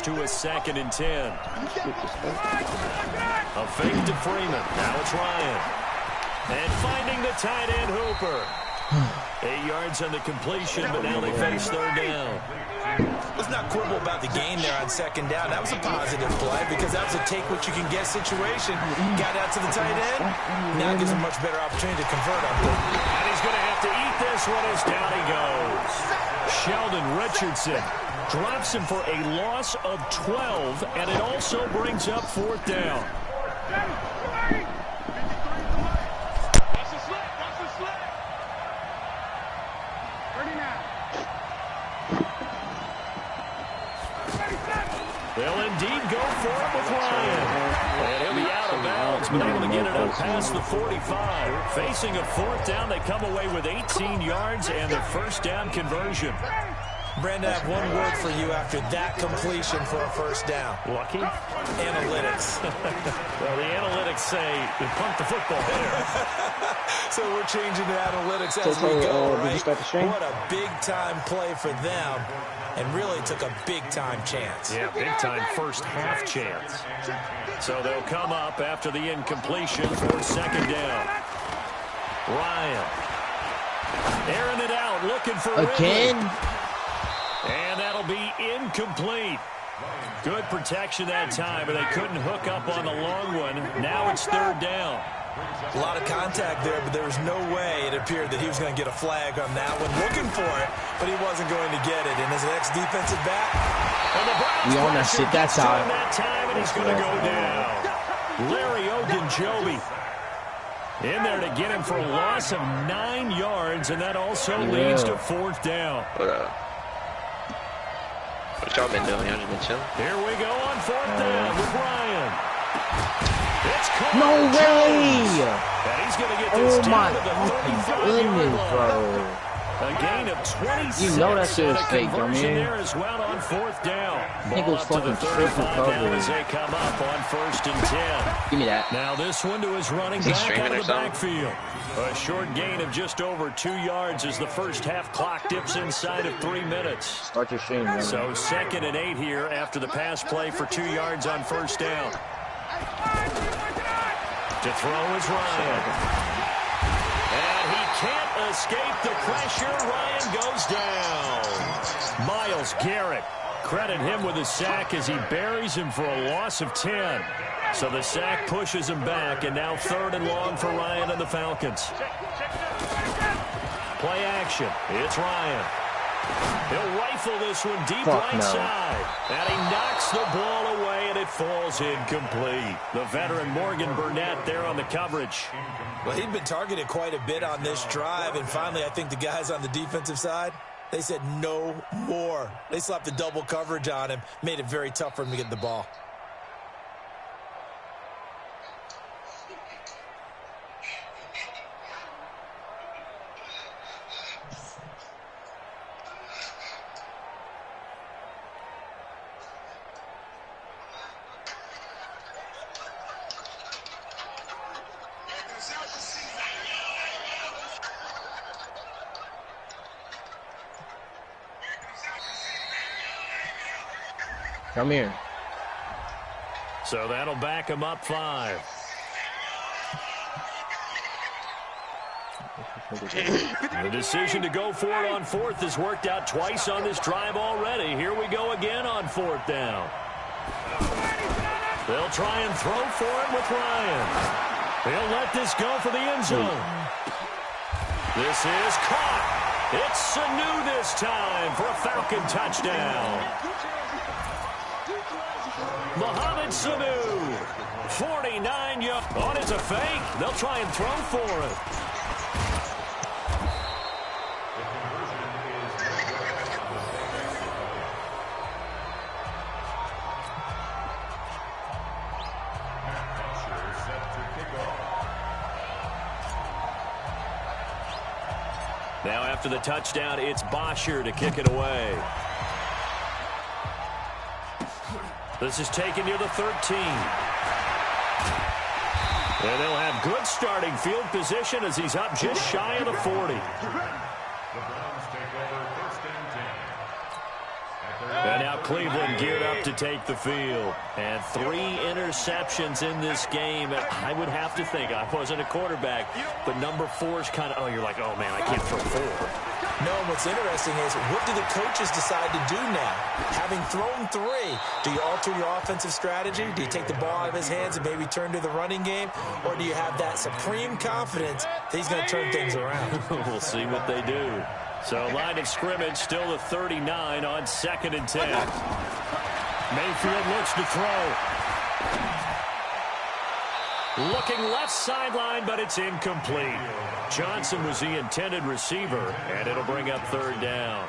to a 2nd and 10. A fake to Freeman. Now it's Ryan. And finding the tight end Hooper. 8 yards on the completion, but now they face 3rd down. Let's not quibble about the gain there on 2nd down. That was a positive play because that was a take-what-you-can-get situation. Got out to the tight end. Now gives him a much better opportunity to convert on 3rd. And he's going to have to eat this one as down he goes. Sheldon Richardson drops him for a loss of 12, and it also brings up 4th down. They'll indeed go for it with Ryan. And he'll be out of bounds, but able to get it up past the 45. Facing a 4th down, they come away with 18 yards and the 1st down conversion. Brandon, I have one word for you after that completion for a 1st down. Lucky? Analytics. Well, the analytics say they pumped the football there. So we're changing to analytics as we go, right? What a big-time play for them. And really took a big-time chance. Yeah, big-time first-half chance. So they'll come up after the incompletion for 2nd down. Ryan. Airing it out, looking for again. Ridley. And that'll be incomplete. Good protection that time, but they couldn't hook up on the long one. Now it's 3rd down. A lot of contact there, but there was no way it appeared that he was going to get a flag on that one. Looking for it, but he wasn't going to get it. And as an ex-defensive back, we on that shit that time. And he's going to go down. Larry Ogunjobi in there to get him for a loss of 9 yards, and that also leads to 4th down. What y'all been doing? Y'all just been chilling? Here we go on 4th down with Ryan. No way! And he's going to get this down to the 35-yard line. A gain of 26. You know that shit is fake, I mean. There as well on 4th down. Ball up to the 35 down as they come up on 1st and 10. Give me that. Now this one to his running back out of the backfield. A short gain of just over 2 yards as the first half clock dips inside of 3 minutes. Start your stream, man. So 2nd and 8 here after the pass play for 2 yards on 1st down. To throw is Ryan. And he can't escape the pressure. Ryan goes down. Myles Garrett, credit him with a sack as he buries him for a loss of 10. So the sack pushes him back, and now 3rd and long for Ryan and the Falcons. Play action. It's Ryan. He'll rifle this one deep right side. And he knocks the ball away, and it falls incomplete. The veteran Morgan Burnett there on the coverage. Well, he'd been targeted quite a bit on this drive, and finally I think the guys on the defensive side, they said no more. They slapped the double coverage on him, made it very tough for him to get the ball. Come here. So that'll back him up 5. The decision to go for it on 4th has worked out twice on this drive already. Here we go again on 4th down. They'll try and throw for it with Ryan. He'll let this go for the end zone. This is caught. It's Sanu this time for a Falcon touchdown. Mohamed Sanu, 49 yards. Oh, it's a fake. They'll try and throw for it. Now after the touchdown, it's Bosher to kick it away. This is taken near the 13. And they'll have good starting field position as he's up just shy of the 40. And now Cleveland geared up to take the field. And 3 interceptions in this game. I would have to think, I wasn't a quarterback, but number 4 is kind of, oh, you're like, oh, man, I can't throw 4. No, what's interesting is, what do the coaches decide to do now? Having thrown 3, do you alter your offensive strategy? Do you take the ball out of his hands and maybe turn to the running game? Or do you have that supreme confidence that he's going to turn things around? We'll see what they do. So line of scrimmage still the 39 on 2nd and 10. Mayfield looks to throw. Looking left sideline, but it's incomplete. Johnson was the intended receiver, and it'll bring up 3rd down.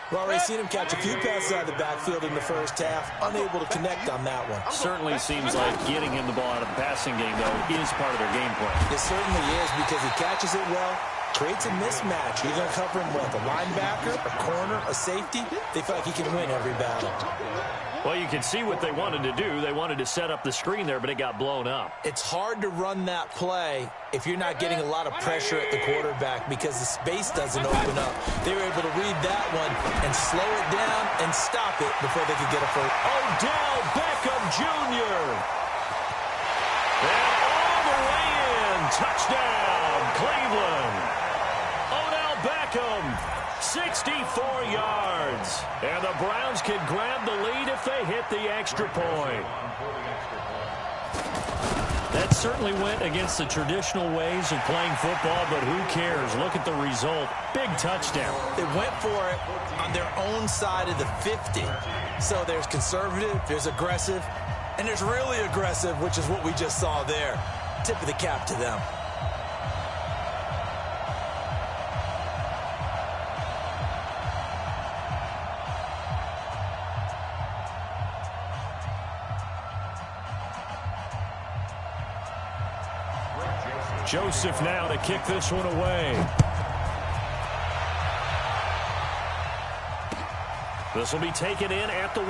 We've already seen him catch a few passes out of the backfield in the first half, unable to connect on that one. Certainly seems like getting him the ball out of the passing game, though, is part of their game plan. It certainly is, because he catches it well, creates a mismatch. You're going to cover him with a linebacker, a corner, a safety. They feel like he can win every battle. Well, you can see what they wanted to do. They wanted to set up the screen there, but it got blown up. It's hard to run that play if you're not getting a lot of pressure at the quarterback because the space doesn't open up. They were able to read that one and slow it down and stop it before they could get a first. Odell Beckham Jr. And all the way in. Touchdown, Cleveland. Odell Beckham, 64 yards. And the Browns can grab the lead if they hit the extra point. That certainly went against the traditional ways of playing football, but who cares? Look at the result. Big touchdown. They went for it on their own side of the 50. So there's conservative, there's aggressive, and there's really aggressive, which is what we just saw there. Tip of the cap to them. Joseph now to kick this one away. This will be taken in at the 1.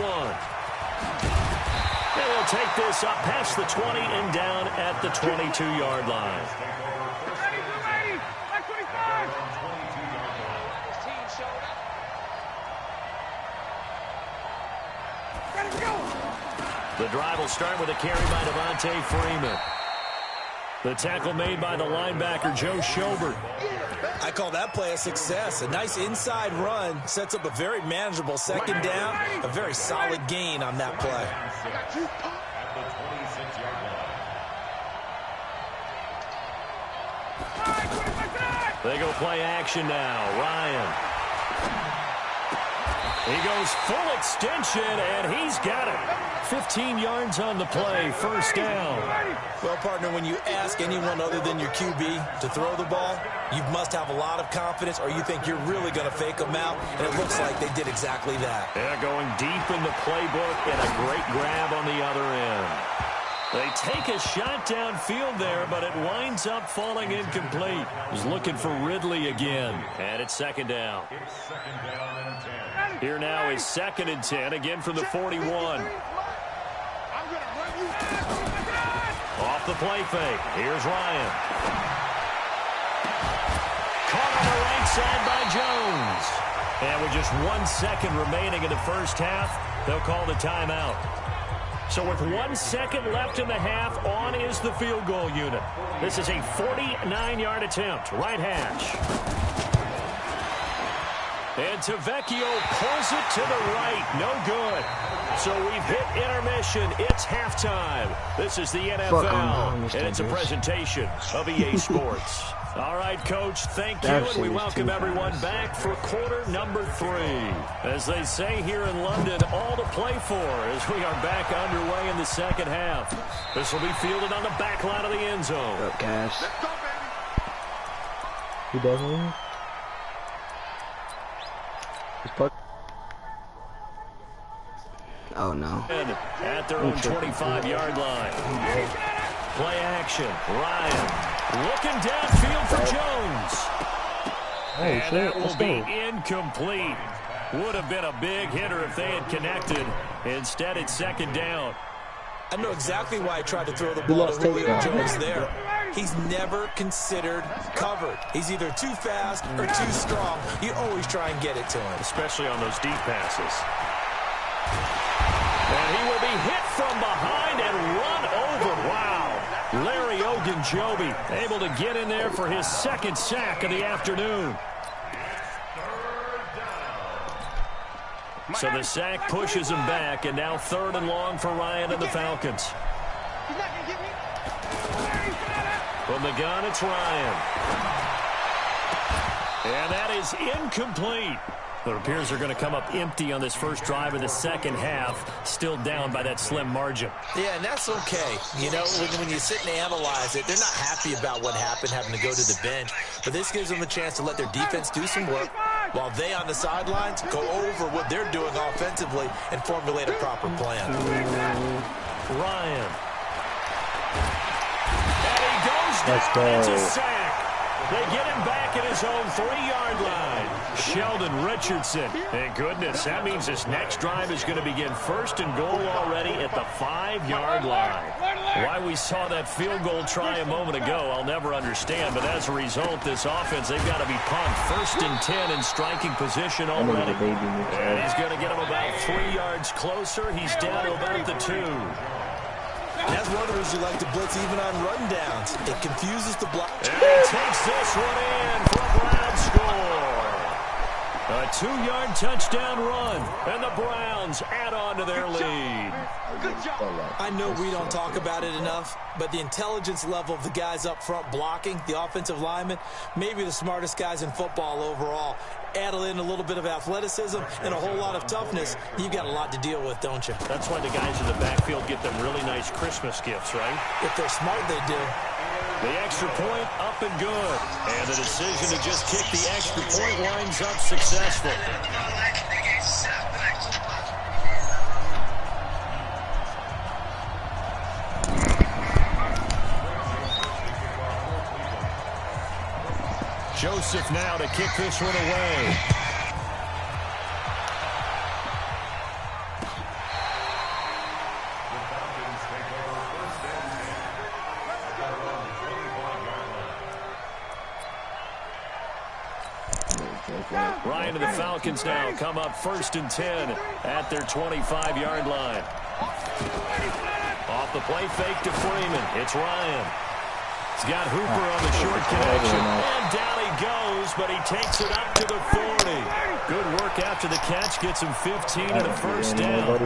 They will take this up past the 20 and down at the 22-yard line. The drive will start with a carry by Devontae Freeman. The tackle made by the linebacker, Joe Schobert. I call that play a success. A nice inside run sets up a very manageable 2nd down. A very solid gain on that play. They go play action now. Ryan. He goes full extension, and he's got it. 15 yards on the play, 1st down. Well, partner, when you ask anyone other than your QB to throw the ball, you must have a lot of confidence, or you think you're really going to fake them out, and it looks like they did exactly that. Yeah, going deep in the playbook, and a great grab on the other end. They take a shot downfield there, but it winds up falling incomplete. He's looking for Ridley again, and it's 2nd down. Here now is 2nd and 10, again from the 41. Off the play fake. Here's Ryan. Caught on the right side by Jones. And with just 1 second remaining in the first half, they'll call the timeout. So with 1 second left in the half, on is the field goal unit. This is a 49-yard attempt. Right hash. And Tavecchio pulls it to the right. No good. So we've hit intermission. It's halftime. This is the NFL, and it's a presentation of EA Sports. All right, Coach, thank you, and we welcome everyone back for quarter number 3. As they say here in London, all to play for as we are back underway in the second half. This will be fielded on the back line of the end zone. Up, Cash. He doesn't. Oh, no. At their own 25-yard line. Play action. Ryan looking downfield for Jones. And that will be incomplete. Would have been a big hitter if they had connected. Instead, it's 2nd down. I know exactly why I tried to throw the ball to Julio Jones there. he's never considered covered. He's either too fast or too strong. You always try and get it to him. Especially on those deep passes. And he will be hit from behind and run over. Wow. Larry Ogunjobi able to get in there for his second sack of the afternoon. So the sack pushes him back, and now 3rd and long for Ryan and the Falcons. From the gun, it's Ryan. And that is incomplete. It appears they're going to come up empty on this first drive of the second half, still down by that slim margin. Yeah, and that's okay. You know, when you sit and analyze it, they're not happy about what happened, having to go to the bench. But this gives them a chance to let their defense do some work while they on the sidelines go over what they're doing offensively and formulate a proper plan. Ryan. And he goes down. Let's go. It's a sack. They get him back at his own 3-yard line. Sheldon Richardson. And goodness, that means this next drive is going to begin 1st and goal already at the 5-yard line. Why we saw that field goal try a moment ago, I'll never understand. But as a result, this offense, they've got to be pumped. 1st and 10 in striking position already. And he's going to get him about 3 yards closer. He's down to about the 2. As runners, you like to blitz even on rundowns. It confuses the block. And he takes this one in for a Brown score. A 2-yard touchdown run, and the Browns add on to their lead. I know we don't talk about it enough, but the intelligence level of the guys up front blocking, the offensive linemen, maybe the smartest guys in football overall. Add in a little bit of athleticism and a whole lot of toughness, you've got a lot to deal with, don't you? That's why the guys in the backfield get them really nice Christmas gifts, right? If they're smart, they do. The extra point up and good. And the decision to just kick the extra point winds up successful. Joseph now to kick this one away. Ryan and the Falcons now come up 1st and 10 at their 25-yard line. Off the play fake to Freeman. It's Ryan. He's got Hooper on the short connection. And down he goes, but he takes it up to the 40. Good work after the catch. Gets him 15 and a first down.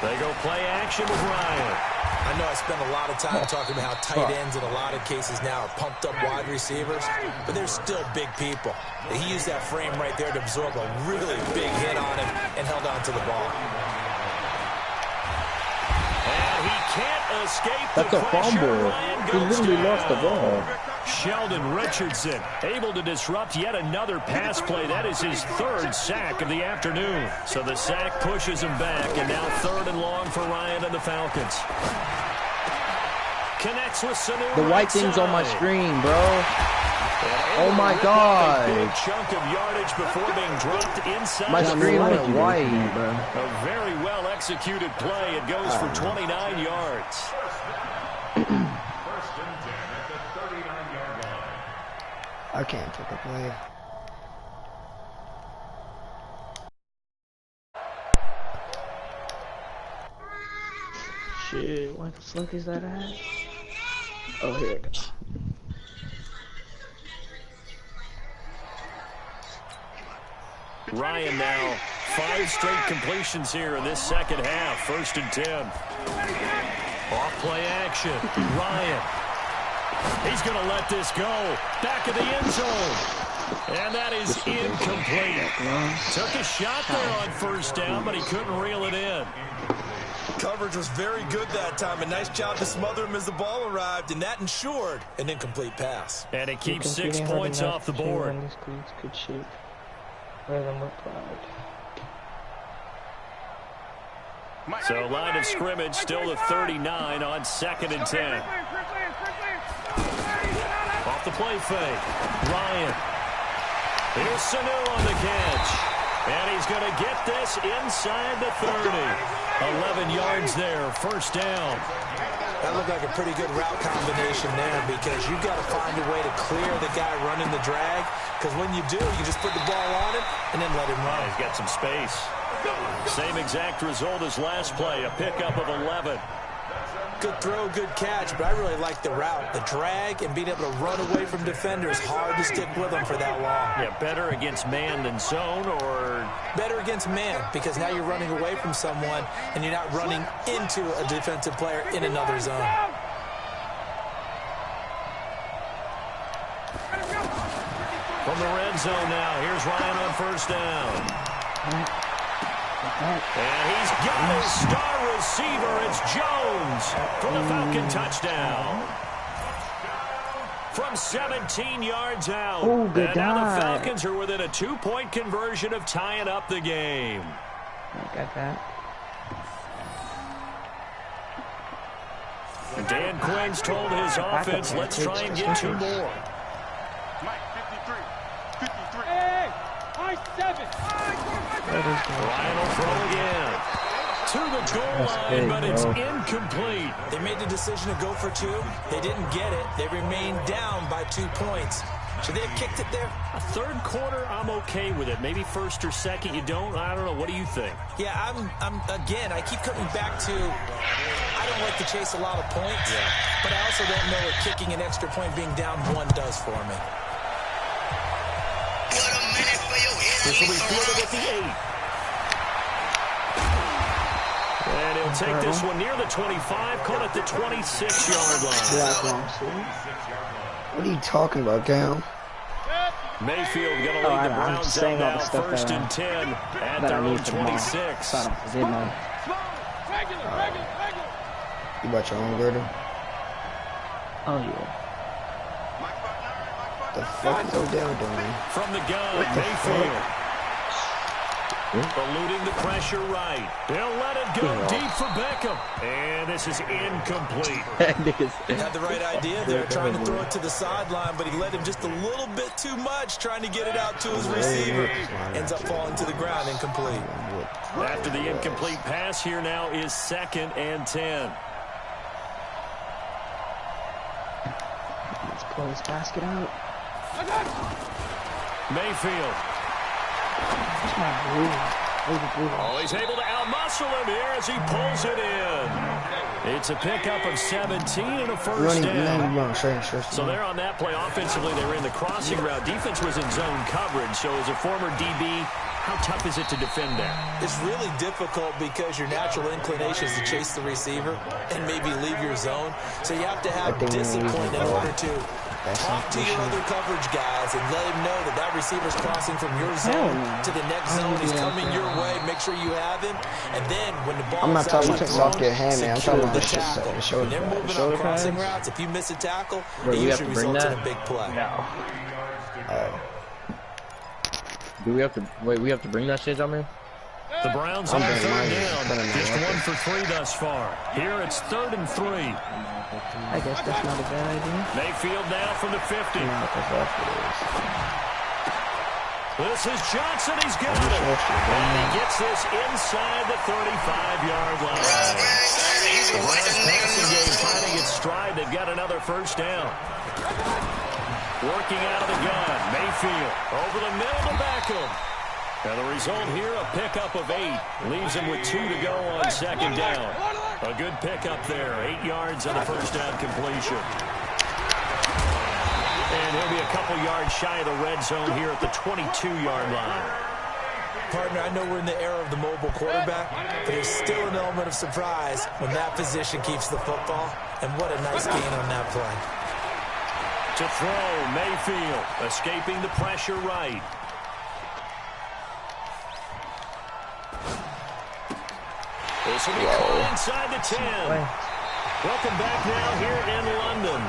They go play action with Ryan. I know I spend a lot of time talking about how tight ends in a lot of cases now are pumped up wide receivers, but they're still big people. He used that frame right there to absorb a really big hit on him and held on to the ball. And he can't escape the That's a pressure. fumble. He literally lost the ball. Sheldon Richardson able to disrupt yet another pass play. That is his 3rd sack of the afternoon. So the sack pushes him back, and now 3rd and long for Ryan and the Falcons. Connects with Sanu. The white thing's on my screen, bro. Oh my God. A big chunk of yardage before being dropped inside. My screen went white, bro. A very well executed play. It goes for 29 yards. I can't pick a play. Shit, what the fuck is that at? Oh, here it is. Ryan now 5 straight completions here in this second half. 1st and 10. Off play action. Ryan. He's going to let this go. Back of the end zone. And that is incomplete. Took a shot there on 1st down, but he couldn't reel it in. Coverage was very good that time. A nice job to smother him as the ball arrived, and that ensured an incomplete pass. And it keeps 6 points off the board. Good shape. Where them look proud. So line of scrimmage still to 39 on 2nd and 10. Off the play fake. Ryan. Here's Sanu on the catch. And he's going to get this inside the 30. 11 yards there, 1st down. That looked like a pretty good route combination there because you've got to find a way to clear the guy running the drag, because when you do, you just put the ball on him and then let him run. He's got some space. Same exact result as last play, a pickup of 11. Good throw, good catch, but I really like the route. The drag and being able to run away from defenders, hard to stick with them for that long. Yeah, better against man than zone, or? Better against man, because now you're running away from someone and you're not running into a defensive player in another zone. From the red zone now, here's Ryan on first down. And he's got his star receiver. It's Jones for the Falcon touchdown. From 17 yards out. Oh, good and now dive. the Falcons are within a 2-point conversion of tying up the game. I got that. Dan Quinn's told his offense, let's try and get 2 more. Ryan will throw again. To the goal line, but it's incomplete. They made the decision to go for 2. They didn't get it. They remained down by 2 points. Should they have kicked it there? A third quarter, I'm okay with it. Maybe first or second, you don't. I don't know. What do you think? Yeah, again, I keep coming back to, I don't like to chase a lot of points, but I also don't know what kicking an extra point being down 1 does for me. This will be fielded at the 8. And he'll take this one near the 25, caught at the 26-yard line. What are you talking about, Cal? Mayfield going to lead the Browns out now, first and 10 at their own 26. You got your own girdle? Oh, yeah. The fuck is Odell doing? From the gun, Mayfield. Eluding the pressure right. They'll let it go deep for Beckham. And this is incomplete. He had the right idea there, trying to throw it to the sideline, but he let him just a little bit too much, trying to get it out to his receiver. Ends up falling to the ground, incomplete. After the incomplete pass, here now is 2nd and 10. Let's pull this basket out. Mayfield. Oh, he's able to outmuscle him here as he pulls it in. It's a pickup of 17 and a first down. So there on that play, offensively, they were in the crossing route. Defense was in zone coverage. So as a former DB, how tough is it to defend that? It's really difficult because your natural inclination is to chase the receiver and maybe leave your zone. So you have to have discipline in order to talk to your other coverage guys and let him know that that receiver's crossing from your zone to the next zone. He's coming your way. Make sure you have him. And then when the ball is actually thrown, secure the tackle. When they're moving on crossing routes, if you miss a tackle, it usually results in a big play. Do we have to wait? We have to bring that shit on me. The Browns on 3rd down. Just 1 for 3 thus far. Here it's 3rd and 3. I guess that's not a bad idea. Mayfield now from the 50. This is Johnson. He's got it. And he gets this inside the 35-yard line. The Browns passing game finding its stride. They've got another first down. Working out of the gun. Mayfield over the middle to Beckham. And the result here, a pickup of 8. Leaves him with 2 to go on 2nd down. A good pickup there. 8 yards on the first down completion. And he'll be a couple yards shy of the red zone here at the 22-yard line. Partner, I know we're in the era of the mobile quarterback, but there's still an element of surprise when that position keeps the football. And what a nice gain on that play. To throw, Mayfield escaping the pressure right. This will be caught inside the 10. Welcome back now here in London.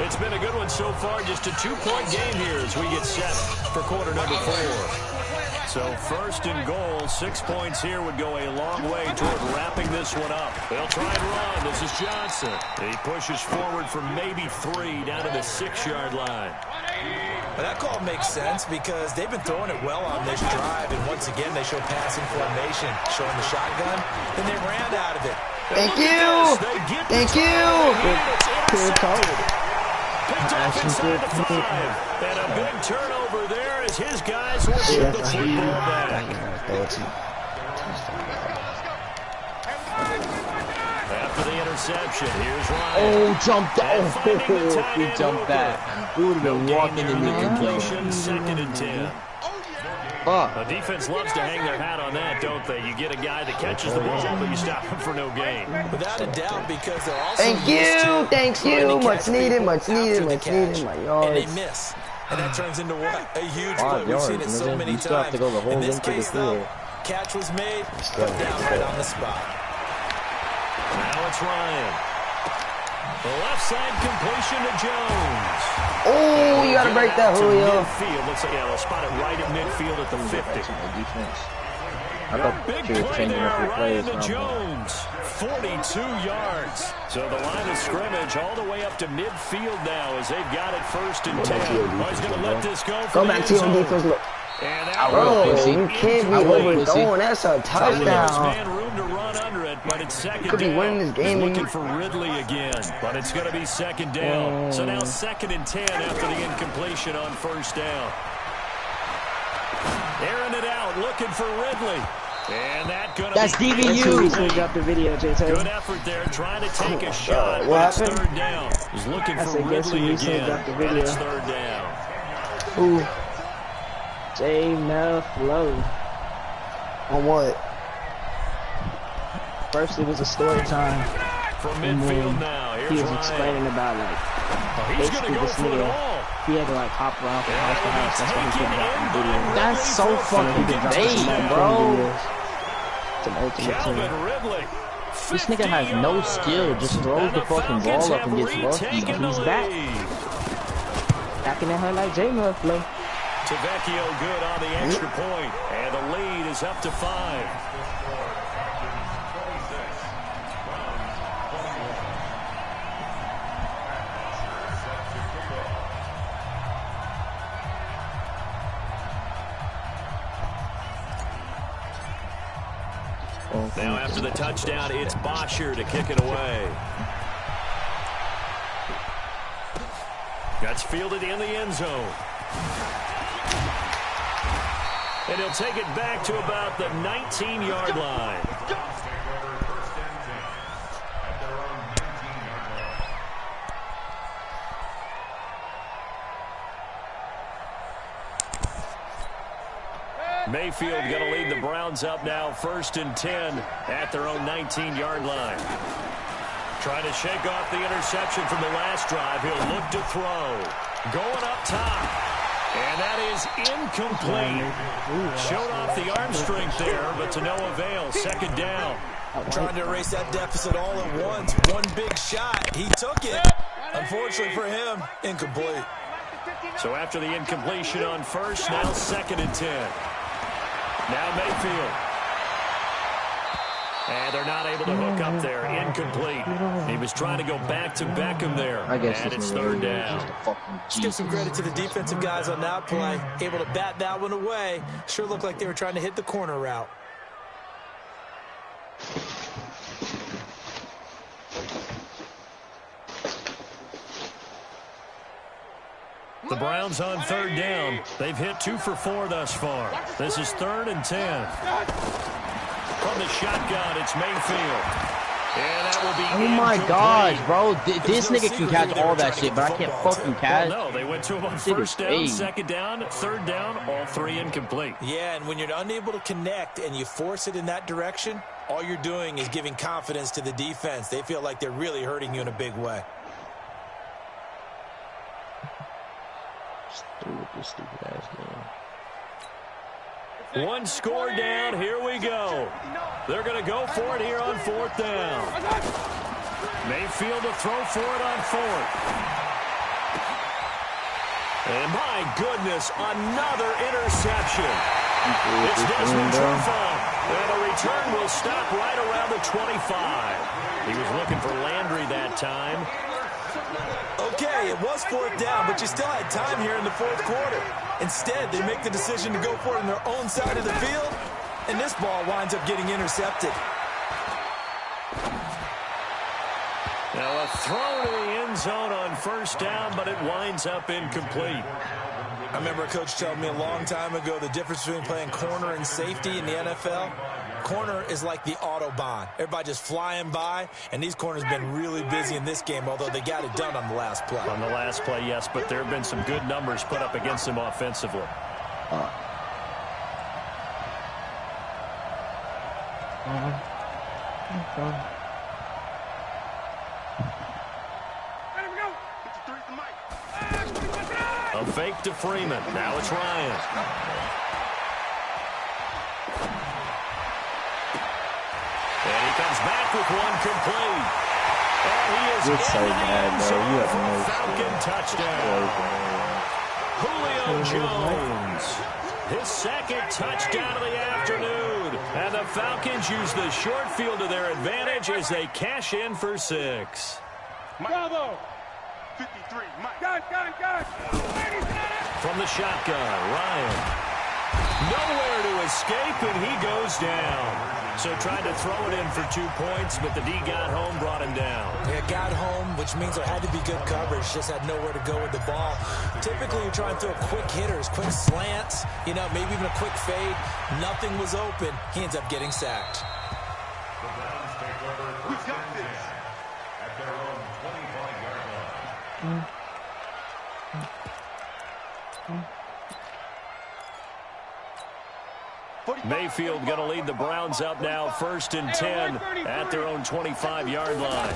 It's been a good one so far. Just a 2-point game here as we get set for quarter number 4. So 1st and goal, 6 points here would go a long way toward wrapping this one up. They'll try and run. This is Johnson. He pushes forward for maybe 3 down to the 6-yard line. Well, that call makes sense because they've been throwing it well on this drive, and once again they show passing formation, showing the shotgun, and they ran out of it. Thank you. Thank you. Good target. Picked off inside the 5. And a big turnover there as his guys will get the football back. After the interception, here's Ryan. Oh, jumped that. He jumped that. We would have been walking in the end zone. 2nd and 10. The defense loves to hang their hat on that, don't they? You get a guy that catches the ball, but you stop him for no gain. Without a doubt, because they're also Thank you. Much needed, my yards. And they miss. And that turns into what? A huge play. We've seen it so many times. In this case, though, catch was made, put down right on the spot. Now it's Ryan. The left side completion to Jones. Oh, you gotta break that, Julio. Midfield. Looks like, yeah, they'll spot it right at midfield at the 50. I thought Big she was play changing there, up her Ryan plays. to Jones. 42 yards. So the line of scrimmage all the way up to midfield now as they've got it 1st and 10. Oh, he's going to let this go. Go back to your defense. Look. Bro, you can't be overthrowing. That's a touchdown. Room to run under it, but it's 2nd Could be down. winning this game. He's looking for Ridley again, but it's going to be 2nd down. So now 2nd and 10 after the incompletion on 1st down. Airing it out, looking for Ridley. And that's DVU. Got the video, JT. Good effort there, trying to take a shot. What happened? 3rd down. He's looking for Ridley again. And it's 3rd down. Ooh. J-Mel Flow. On what? First it was a story time. From midfield now. Here's he was Ryan. explaining about He's going to go for it all. He had to like hop around from house to house. That's why he couldn't get the video. That's so fucking bait, bro. It's an ultimate team. Ridley. This nigga has no skill. Just throws the fucking ball up and gets lucky. He's back. Back in that hurt like J-Mel Flow. Tavecchio good on the extra point, and the lead is up to 5. Now after the touchdown, it's Bosher to kick it away. That's fielded in the end zone. And he'll take it back to about the 19-yard line. Mayfield going to lead the Browns up now 1st and 10 at their own 19-yard line. Trying to shake off the interception from the last drive. He'll look to throw. Going up top. And that is incomplete. Showed off the arm strength there, but to no avail. 2nd down. Trying to erase that deficit all at once. One big shot. He took it. Unfortunately for him, incomplete. So after the incompletion on 1st, now 2nd and 10. Now Mayfield. And they're not able to hook up there. Incomplete. He was trying to go back to Beckham there. I guess and it's 3rd down. Let's give some credit to the defensive guys on that play. Able to bat that one away. Sure looked like they were trying to hit the corner route. The Browns on 3rd down. They've hit 2 for 4 thus far. This is 3rd and 10. From the shotgun, it's Mayfield. And that will be oh my gosh, bro. This nigga can catch all that shit, but I can't fucking catch. Well, no, they went to him on 1st down, 2nd down, 3rd down, all 3 incomplete. Yeah, and when you're unable to connect and you force it in that direction, all you're doing is giving confidence to the defense. They feel like they're really hurting you in a big way. Stupid ass game. One score down. Here we go. They're going to go for it here on 4th down. Mayfield to throw for it on 4th. And my goodness, another interception. It's Desmond Trufant. And the return will stop right around the 25. He was looking for Landry that time. Okay, it was 4th down, but you still had time here in the 4th quarter. Instead, they make the decision to go for it on their own side of the field, and this ball winds up getting intercepted. Now a throw to the end zone on first down, but it winds up incomplete. I remember a coach telling me a long time ago the difference between playing corner and safety in the NFL. Corner is like the Autobahn. Everybody just flying by, and these corners have been really busy in this game, although they got it done on the last play. On the last play, yes, but there have been some good numbers put up against them offensively. A fake to Freeman. Now it's Ryan. And he comes back with one complete. And he is You're so bad, bro. You have no Falcon touchdown. Julio Jones. His second touchdown of the afternoon. And the Falcons use the short field to their advantage as they cash in for 6. Bravo. 53, Mike. Gun. From the shotgun, Ryan. Nowhere to escape, and he goes down. So tried to throw it in for 2 points, but the D got home, brought him down. Yeah, got home, which means there had to be good coverage. Just had nowhere to go with the ball. Typically, you're trying to throw quick hitters, quick slants, maybe even a quick fade. Nothing was open. He ends up getting sacked. We got this. At their own 25-yard line. Mayfield going to lead the Browns up now, 1st and 10 at their own 25-yard line.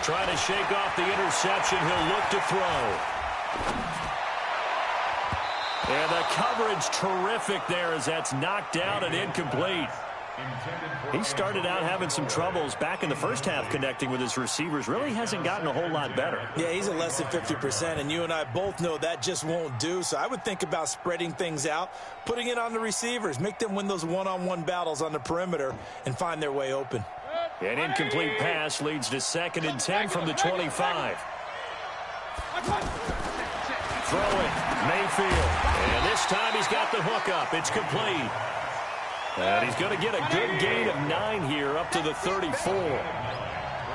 Trying to shake off the interception. He'll look to throw. And the coverage terrific there as that's knocked down and incomplete. He started out having some troubles back in the first half connecting with his receivers. Really hasn't gotten a whole lot better. Yeah, he's at less than 50%, and you and I both know that just won't do. So I would think about spreading things out, putting it on the receivers, make them win those one-on-one battles on the perimeter, and find their way open. An incomplete pass leads to 2nd and 10 from the 25. Throwing, Mayfield. And this time he's got the hook up. It's complete. And he's going to get a good gain of 9 here up to the 34.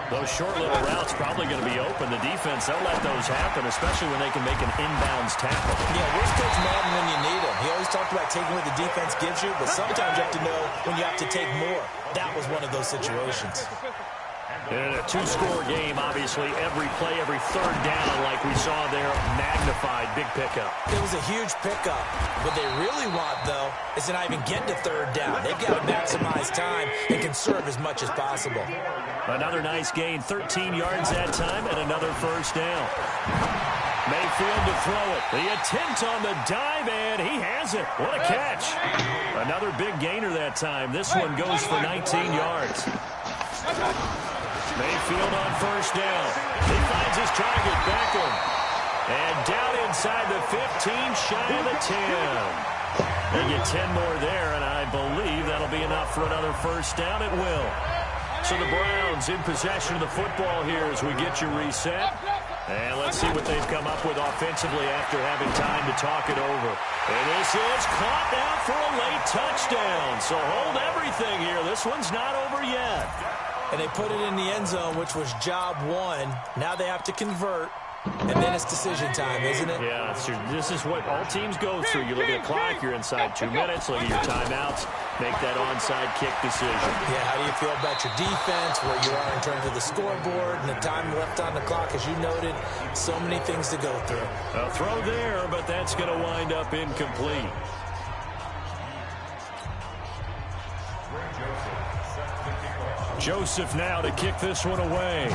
Those short little routes probably going to be open. The defense, they'll let those happen, especially when they can make an inbounds tackle. Yeah, where's Coach Madden when you need him? He always talked about taking what the defense gives you, but sometimes you have to know when you have to take more. That was one of those situations. In a 2-score game, obviously, every play, every 3rd down, like we saw there, magnified, big pickup. It was a huge pickup. What they really want, though, is to not even get to 3rd down. They've got to maximize time and conserve as much as possible. Another nice gain, 13 yards that time, and another 1st down. Mayfield to throw it. The attempt on the dive, and he has it. What a catch. Another big gainer that time. This one goes for 19 yards. Mayfield on 1st down. He finds his target, Beckham. And down inside the 15, shy of the 10. They get 10 more there, and I believe that'll be enough for another 1st down. It will. So the Browns in possession of the football here as we get you reset. And let's see what they've come up with offensively after having time to talk it over. And this is caught now for a late touchdown. So hold everything here. This one's not over yet. And they put it in the end zone, which was job 1. Now they have to convert, and then it's decision time, isn't it? Yeah, this is what all teams go through. You look at the clock, you're inside 2 minutes, look at your timeouts, make that onside kick decision. Yeah, how do you feel about your defense, where you are in terms of the scoreboard, and the time left on the clock, as you noted, so many things to go through. A throw there, but that's going to wind up incomplete. Joseph now to kick this one away.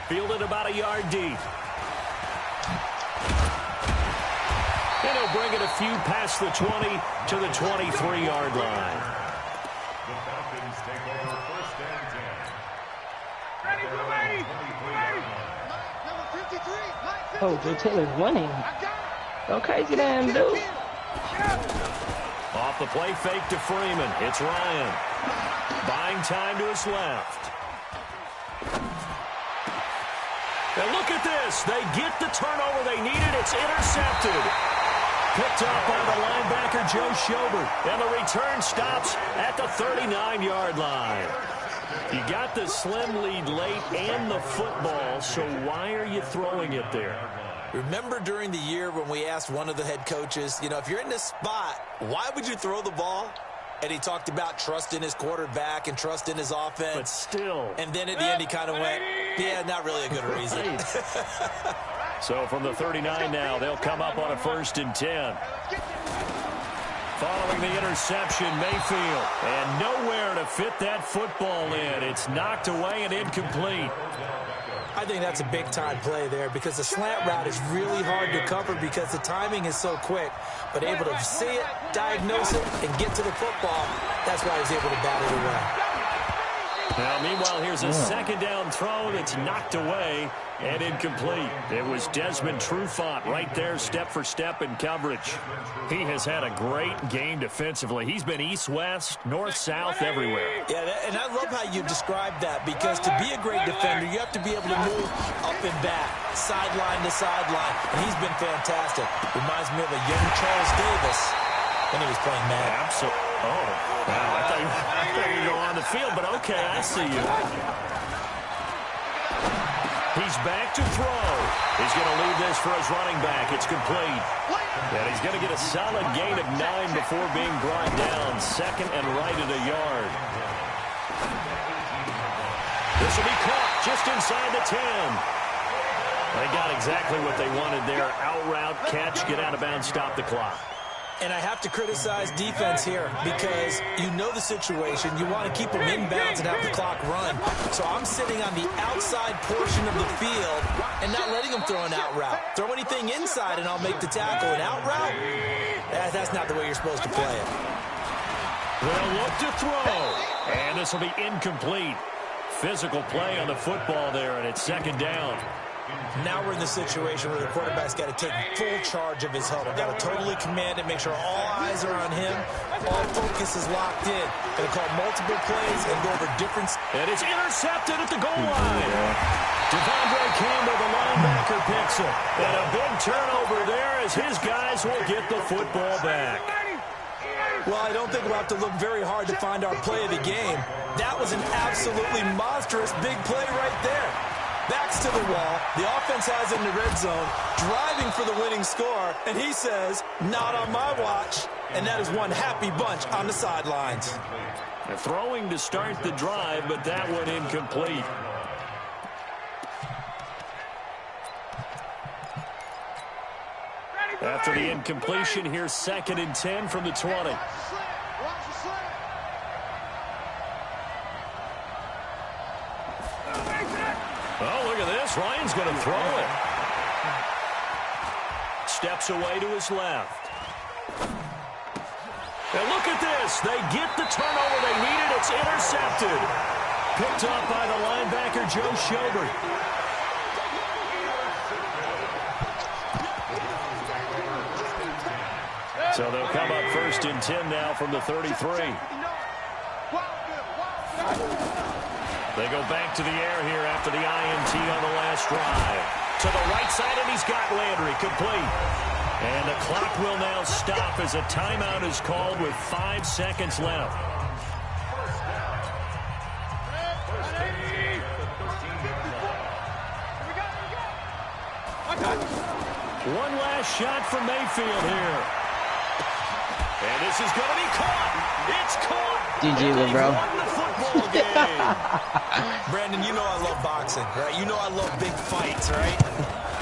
Fielded about a yard deep. And he'll bring it a few past the 20 to the 23-yard line. The Falcons take over 1st and 10. Oh, Joe Taylor's winning. Go crazy, damn dude. Off the play fake to Freeman. It's Ryan. Buying time to his left. And look at this. They get the turnover they needed. It's intercepted. Picked up by the linebacker, Joe Schobert. And the return stops at the 39-yard line. You got the slim lead late and the football, so why are you throwing it there? Remember during the year when we asked one of the head coaches, if you're in this spot, why would you throw the ball? And he talked about trust in his quarterback and trust in his offense. But still. And then at the end he kind of went, yeah, not really a good reason. So from the 39 now, they'll come up on a 1st and 10. Following the interception, Mayfield. And nowhere to fit that football in. It's knocked away and incomplete. I think that's a big-time play there because the slant route is really hard to cover because the timing is so quick. But able to see it, diagnose it, and get to the football, that's why he was able to bat it away. Now, meanwhile, here's a 2nd down throw that's knocked away and incomplete. It was Desmond Trufant right there, step for step in coverage. He has had a great game defensively. He's been east-west, north-south, everywhere. Yeah, and I love how you described that because to be a great defender, you have to be able to move up and back, sideline to sideline, and he's been fantastic. Reminds me of a young Charles Davis when he was playing Madden. Absolutely. Oh, wow. I thought you were going on the field, but okay, I see you. He's back to throw. He's going to leave this for his running back. It's complete. And he's going to get a solid gain of 9 before being brought down. 2nd and right at a yard. This will be caught just inside the 10. They got exactly what they wanted there. Out route, catch, get out of bounds, stop the clock. And I have to criticize defense here because you know the situation. You want to keep them inbounds and have the clock run. So I'm sitting on the outside portion of the field and not letting them throw an out route. Throw anything inside and I'll make the tackle. An out route, that's not the way you're supposed to play it. They'll look to throw. And this will be incomplete. Physical play on the football there, and it's 2nd down. Now we're in the situation where the quarterback's got to take full charge of his huddle. Got to totally command it, make sure all eyes are on him. All focus is locked in. Going to call multiple plays and go over different... And it's intercepted at the goal line. Devondre Campbell, the linebacker, picks it. And a big turnover there as his guys will get the football back. Well, I don't think we'll have to look very hard to find our play of the game. That was an absolutely monstrous big play right there. Backs to the wall. The offense has in the red zone, driving for the winning score, and he says, not on my watch. And that is one happy bunch on the sidelines. Throwing to start the drive, but that one incomplete. After the incompletion, here's 2nd and 10 from the 20. Oh, look at this. Ryan's going to throw it. Steps away to his left. And look at this. They get the turnover they needed. It's intercepted. Picked up by the linebacker, Joe Schobert. So they'll come up 1st and 10 now from the 33. They go back to the air here after the INT on the last drive. To the right side, and he's got Landry complete. And the clock will now stop as a timeout is called with 5 seconds left. One last shot from Mayfield here. And this is going to be caught. It's caught. GG, little bro. Brandon, you know I love boxing, right? You know I love big fights, right?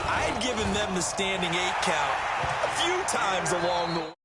I had given them the standing 8 count a few times along the way.